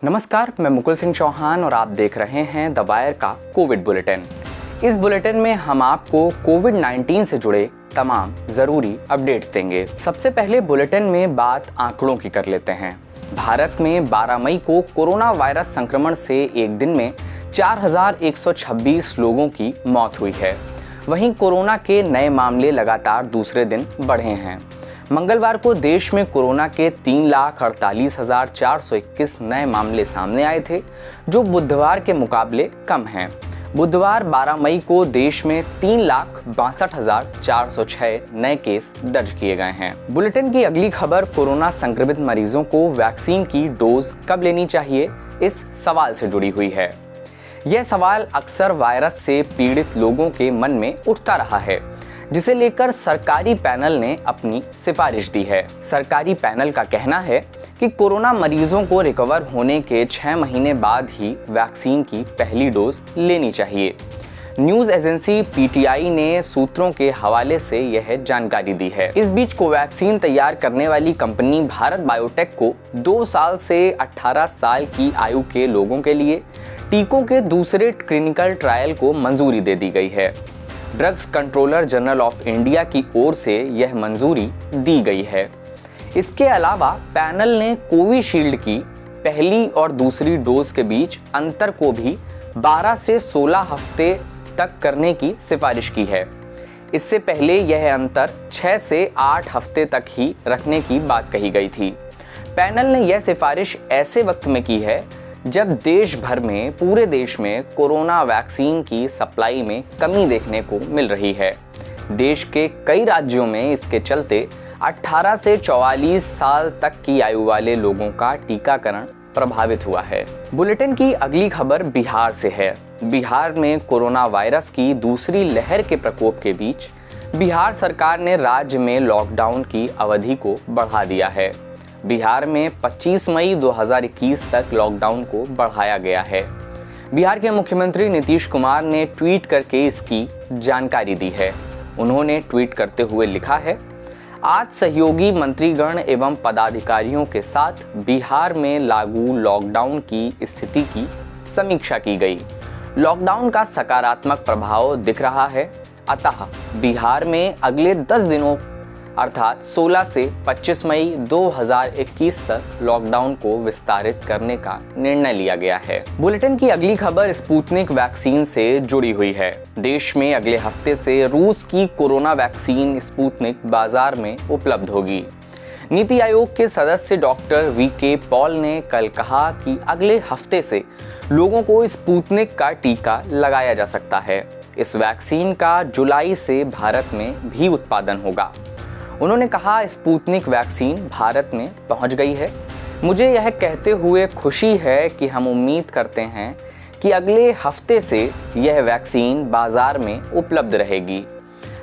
नमस्कार, मैं मुकुल सिंह चौहान और आप देख रहे हैं द वायर का कोविड बुलेटिन। इस बुलेटिन में हम आपको कोविड-19 से जुड़े तमाम ज़रूरी अपडेट्स देंगे। सबसे पहले बुलेटिन में बात आंकड़ों की कर लेते हैं। भारत में 12 मई को कोरोना वायरस संक्रमण से एक दिन में 4,126 लोगों की मौत हुई है। वहीं कोरोना के नए मामले लगातार दूसरे दिन बढ़े हैं। मंगलवार को देश में कोरोना के 3,48,421 नए मामले सामने आए थे, जो बुधवार के मुकाबले कम हैं। बुधवार 12 मई को देश में 3,62,406 नए केस दर्ज किए गए हैं। बुलेटिन की अगली खबर कोरोना संक्रमित मरीजों को वैक्सीन की डोज कब लेनी चाहिए, इस सवाल से जुड़ी हुई है। यह सवाल अक्सर वायरस से पीड़ित लोगों के मन में उठता रहा है, जिसे लेकर सरकारी पैनल ने अपनी सिफारिश दी है। सरकारी पैनल का कहना है कि कोरोना मरीजों को रिकवर होने के 6 महीने बाद ही वैक्सीन की पहली डोज लेनी चाहिए। न्यूज एजेंसी पीटीआई ने सूत्रों के हवाले से यह जानकारी दी है। इस बीच कोवैक्सीन तैयार करने वाली कंपनी भारत बायोटेक को 2 साल से 18 साल की आयु के लोगों के लिए टीकों के दूसरे क्लिनिकल ट्रायल को मंजूरी दे दी गई है। Drugs controller general of India की ओर से यह मंजूरी दी गई है। इसके अलावा पैनल ने कोविशील्ड की पहली और दूसरी डोज के बीच अंतर को भी 12 से 16 हफ्ते तक करने की सिफारिश की है। इससे पहले यह अंतर 6 से 8 हफ्ते तक ही रखने की बात कही गई थी। पैनल ने यह सिफारिश ऐसे वक्त में की है जब देश भर में पूरे देश में कोरोना वैक्सीन की सप्लाई में कमी देखने को मिल रही है। देश के कई राज्यों में इसके चलते 18 से 44 साल तक की आयु वाले लोगों का टीकाकरण प्रभावित हुआ है। बुलेटिन की अगली खबर बिहार से है। बिहार में कोरोना वायरस की दूसरी लहर के प्रकोप के बीच बिहार सरकार ने राज्य में लॉकडाउन की अवधि को बढ़ा दिया है। बिहार में 25 मई 2021 तक लॉकडाउन को बढ़ाया गया है। बिहार के मुख्यमंत्री नीतीश कुमार ने ट्वीट करके इसकी जानकारी दी है। उन्होंने ट्वीट करते हुए लिखा है, आज सहयोगी मंत्रीगण एवं पदाधिकारियों के साथ बिहार में लागू लॉकडाउन की स्थिति की समीक्षा की गई। लॉकडाउन का सकारात्मक प्रभाव दिख रहा है, अतः बिहार में अगले 10 दिनों अर्थात 16 से 25 मई 2021 तक लॉकडाउन को विस्तारित करने का निर्णय लिया गया है। बुलेटिन की अगली खबर स्पुतनिक वैक्सीन से जुड़ी हुई है। देश में अगले हफ्ते से रूस की कोरोना वैक्सीन स्पुतनिक बाजार में उपलब्ध होगी। नीति आयोग के सदस्य डॉक्टर वीके पॉल ने कल कहा कि अगले हफ्ते से लोगों को स्पुतनिक का टीका लगाया जा सकता है। इस वैक्सीन का जुलाई से भारत में भी उत्पादन होगा। उन्होंने कहा, स्पुतनिक वैक्सीन भारत में पहुंच गई है। मुझे यह कहते हुए खुशी है कि हम उम्मीद करते हैं कि अगले हफ्ते से यह वैक्सीन बाजार में उपलब्ध रहेगी।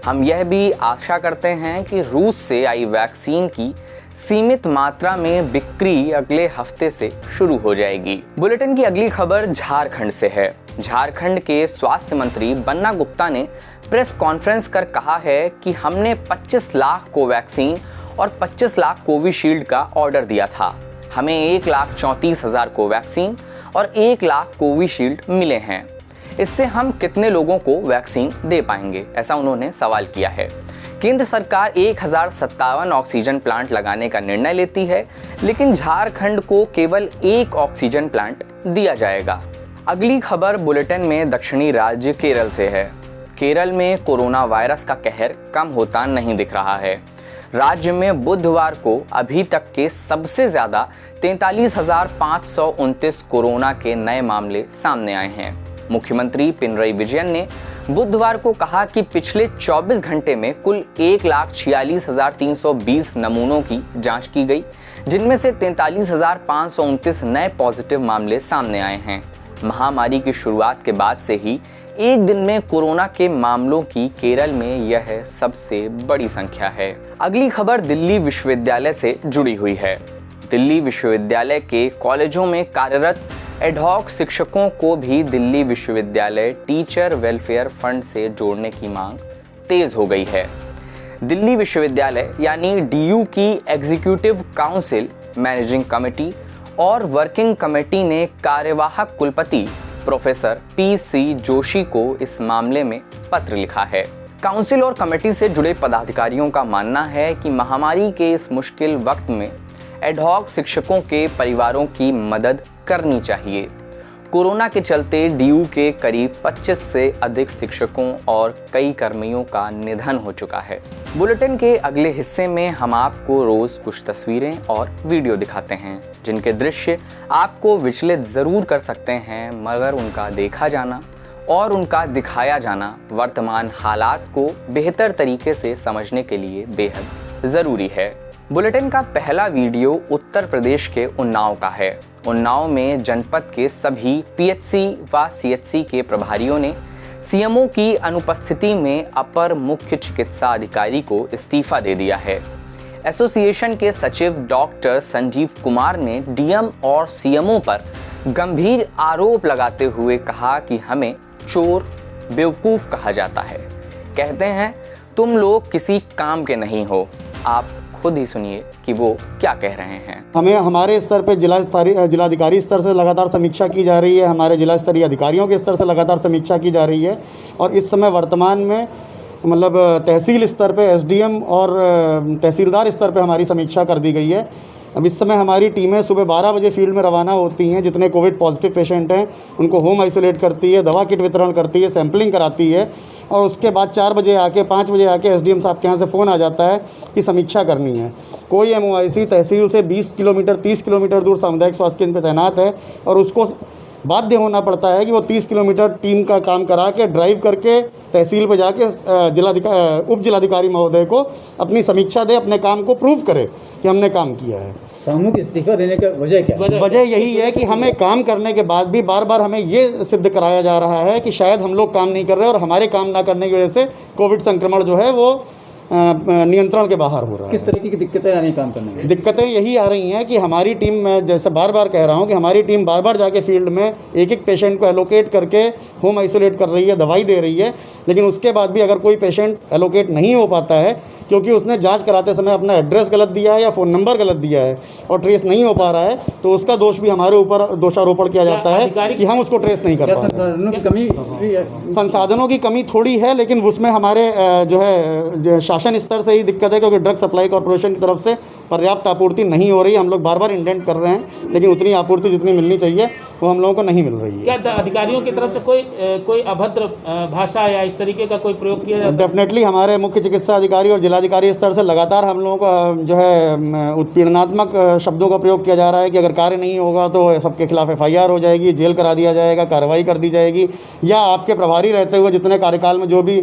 हम यह भी आशा करते हैं कि रूस से आई वैक्सीन की सीमित मात्रा में बिक्री अगले हफ्ते से शुरू हो जाएगी। बुलेटिन की अगली खबर झारखंड से है। झारखंड के स्वास्थ्य मंत्री बन्ना गुप्ता ने प्रेस कॉन्फ्रेंस कर कहा है कि हमने 25 लाख कोवैक्सीन और 25 लाख कोविशील्ड का ऑर्डर दिया था। हमें 1,34,000 कोवैक्सीन और 1 लाख कोविशील्ड मिले हैं। इससे हम कितने लोगों को वैक्सीन दे पाएंगे, ऐसा उन्होंने सवाल किया है। केंद्र सरकार 1057 ऑक्सीजन प्लांट लगाने का निर्णय लेती है, लेकिन झारखंड को केवल 1 ऑक्सीजन प्लांट दिया जाएगा। अगली खबर बुलेटिन में दक्षिणी राज्य केरल से है। केरल में कोरोना वायरस का कहर कम होता नहीं दिख रहा है। राज्य में बुधवार को अभी तक के सबसे ज्यादा 43,529 कोरोना के नए मामले सामने आए हैं। मुख्यमंत्री पिनरई विजयन ने बुधवार को कहा कि पिछले 24 घंटे में कुल 1,46,320 नमूनों की जांच की गई, जिनमें से 43,529 नए पॉजिटिव मामले सामने आए हैं। महामारी की शुरुआत के बाद से ही एक दिन में कोरोना के मामलों की केरल में यह सबसे बड़ी संख्या है। अगली खबर दिल्ली विश्वविद्यालय से जुड़ी हुई है। दिल्ली विश्वविद्यालय के कॉलेजों में कार्यरत एडहॉक शिक्षकों को भी दिल्ली विश्वविद्यालय टीचर वेलफेयर फंड से जोड़ने की मांग तेज हो गई है। दिल्ली विश्वविद्यालय यानी डीयू की एग्जीक्यूटिव काउंसिल, मैनेजिंग कमेटी और वर्किंग कमेटी ने कार्यवाहक कुलपति प्रोफेसर पी.सी. जोशी को इस मामले में पत्र लिखा है। काउंसिल और कमेटी से जुड़े पदाधिकारियों का मानना है कि महामारी के इस मुश्किल वक्त में एडहॉक शिक्षकों के परिवारों की मदद करनी चाहिए। कोरोना के चलते डीयू के करीब 25 से अधिक शिक्षकों और कई कर्मियों का निधन हो चुका है। बुलेटिन के अगले हिस्से में हम आपको रोज कुछ तस्वीरें और वीडियो दिखाते हैं जिनके दृश्य आपको विचलित जरूर कर सकते हैं, मगर उनका देखा जाना और उनका दिखाया जाना वर्तमान हालात को बेहतर तरीके से समझने के लिए बेहद ज़रूरी है। बुलेटिन का पहला वीडियो उत्तर प्रदेश के उन्नाव का है। उन्नाव में जनपद के सभी पीएचसी व सीएचसी के प्रभारियों ने सीएमओ की अनुपस्थिति में अपर मुख्य चिकित्सा अधिकारी को इस्तीफा दे दिया है। एसोसिएशन के सचिव डॉक्टर संजीव कुमार ने डीएम और सीएमओ पर गंभीर आरोप लगाते हुए कहा कि हमें चोर बेवकूफ़ कहा जाता है। कहते हैं तुम लोग किसी काम के नहीं हो। आप खुद ही सुनिए कि वो क्या कह रहे हैं। हमें हमारे स्तर पर जिलाधिकारी स्तर से लगातार समीक्षा की जा रही है, हमारे जिला स्तरीय अधिकारियों के स्तर से लगातार समीक्षा की जा रही है और इस समय वर्तमान में मतलब तहसील स्तर पे एसडीएम और तहसीलदार स्तर पे हमारी समीक्षा कर दी गई है। अब इस समय हमारी टीमें सुबह 12 बजे फील्ड में रवाना होती हैं। जितने कोविड पॉजिटिव पेशेंट हैं उनको होम आइसोलेट करती है, दवा किट वितरण करती है, सैंपलिंग कराती है और उसके बाद 4 बजे आके 5 बजे आके एसडीएम साहब के यहाँ से फ़ोन आ जाता है कि समीक्षा करनी है। कोई एमओआईसी तहसील से 20 किलोमीटर 30 किलोमीटर दूर सामुदायिक स्वास्थ्य केंद्र पर तैनात है और उसको बाध्य होना पड़ता है कि वो 30 किलोमीटर टीम का काम करा के ड्राइव करके तहसील पर जाके उप जिलाधिकारी महोदय को अपनी समीक्षा दे, अपने काम को प्रूव करे कि हमने काम किया है। सामूहिक इस्तीफा देने का वजह क्या है? वजह यही है कि हमें काम करने के बाद भी बार बार हमें ये सिद्ध कराया जा रहा है कि शायद हम लोग काम नहीं कर रहे और हमारे काम ना करने की वजह से कोविड संक्रमण जो है वो नियंत्रण के बाहर हो रहा है। किस तरीके की दिक्कतें आ रही हैं काम करने में? दिक्कतें यही आ रही हैं कि हमारी टीम, मैं जैसे बार बार कह रहा हूं कि हमारी टीम बार बार जाके फील्ड में एक एक पेशेंट को एलोकेट करके होम आइसोलेट कर रही है, दवाई दे रही है, लेकिन उसके बाद भी अगर कोई पेशेंट एलोकेट नहीं हो पाता है क्योंकि उसने जांच कराते समय अपना एड्रेस गलत दिया है या फ़ोन नंबर गलत दिया है और ट्रेस नहीं हो पा रहा है, तो उसका दोष भी हमारे ऊपर दोषारोपण किया जाता है कि हम उसको ट्रेस नहीं कर पा रहे। संसाधनों की कमी भी है? संसाधनों की कमी थोड़ी है, लेकिन उसमें हमारे जो है शासन स्तर से ही दिक्कत है क्योंकि ड्रग सप्लाई कॉर्पोरेशन की तरफ से पर्याप्त आपूर्ति नहीं हो रही। हम लोग बार बार इंडेंट कर रहे हैं लेकिन उतनी आपूर्ति जितनी मिलनी चाहिए वो हम लोगों को नहीं मिल रही है। क्या अधिकारियों की तरफ से कोई अभद्र भाषा या इस तरीके का कोई प्रयोग किया जाता है? डेफिनेटली हमारे मुख्य चिकित्सा अधिकारी और जिलाधिकारी स्तर से लगातार हम लोगों का जो है उत्पीड़नात्मक शब्दों का प्रयोग किया जा रहा है कि अगर कार्य नहीं होगा तो सबके खिलाफ एफआईआर हो जाएगी, जेल करा दिया जाएगा, कार्रवाई कर दी जाएगी, या आपके प्रभारी रहते हुए जितने कार्यकाल में जो भी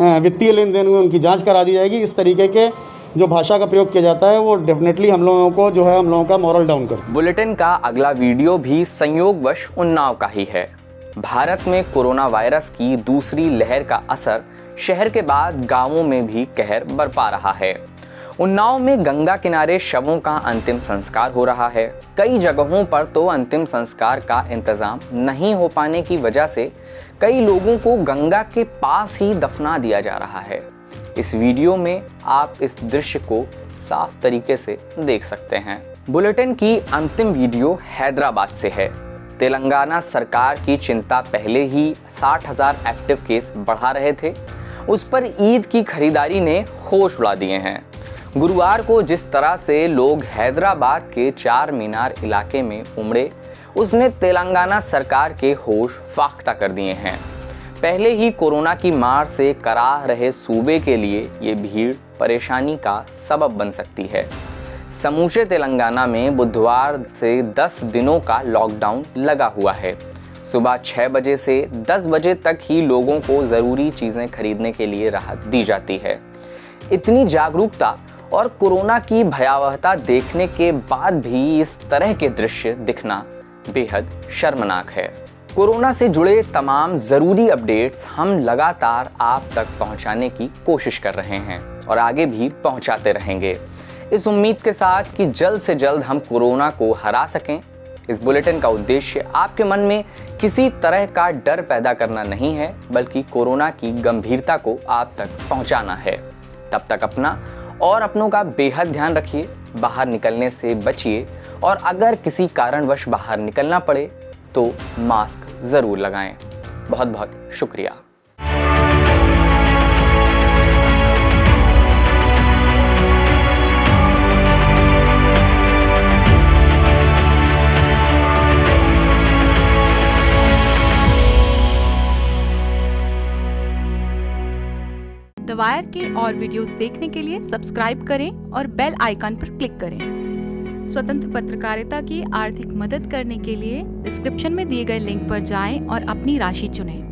वित्तीय लेन देन हुए उनकी जाँच करा दी जाएगी। इस तरीके के जो भाषा का प्रयोग किया जाता है वो डेफिनेटली हम लोगों को जो है हम लोगों का मॉरल डाउन कर। बुलेटिन का अगला वीडियो भी संयोगवश उन्नाव का ही है। भारत में कोरोना वायरस की दूसरी लहर का असर शहर के बाद गांवों में भी कहर बरपा रहा है। उन्नाव में गंगा किनारे शवों का अंतिम संस्कार हो रहा है। कई जगहों पर तो अंतिम संस्कार का इंतजाम नहीं हो पाने की वजह से कई लोगों को गंगा के पास ही दफना दिया जा रहा है। इस वीडियो में आप इस दृश्य को साफ तरीके से देख सकते हैं। बुलेटिन की अंतिम वीडियो हैदराबाद से है। तेलंगाना सरकार की चिंता पहले ही 60,000 एक्टिव केस बढ़ा रहे थे, उस पर ईद की खरीदारी ने होश उड़ा दिए हैं। गुरुवार को जिस तरह से लोग हैदराबाद के चार मीनार इलाके में उमड़े, उसने तेलंगाना सरकार के होश फाख्ता कर दिए हैं। पहले ही कोरोना की मार से कराह रहे सूबे के लिए ये भीड़ परेशानी का सबब बन सकती है। समूचे तेलंगाना में बुधवार से 10 दिनों का लॉकडाउन लगा हुआ है। सुबह 6 बजे से 10 बजे तक ही लोगों को ज़रूरी चीज़ें खरीदने के लिए राहत दी जाती है। इतनी जागरूकता और कोरोना की भयावहता देखने के बाद भी इस तरह के दृश्य दिखना बेहद शर्मनाक है। कोरोना से जुड़े तमाम ज़रूरी अपडेट्स हम लगातार आप तक पहुंचाने की कोशिश कर रहे हैं और आगे भी पहुंचाते रहेंगे, इस उम्मीद के साथ कि जल्द से जल्द हम कोरोना को हरा सकें। इस बुलेटिन का उद्देश्य आपके मन में किसी तरह का डर पैदा करना नहीं है, बल्कि कोरोना की गंभीरता को आप तक पहुंचाना है। तब तक अपना और अपनों का बेहद ध्यान रखिए, बाहर निकलने से बचिए और अगर किसी कारणवश बाहर निकलना पड़े तो मास्क ज़रूर लगाएं। बहुत बहुत शुक्रिया। द वायर के और वीडियोस देखने के लिए सब्सक्राइब करें और बेल आइकन पर क्लिक करें। स्वतंत्र पत्रकारिता की आर्थिक मदद करने के लिए डिस्क्रिप्शन में दिए गए लिंक पर जाएं और अपनी राशि चुनें।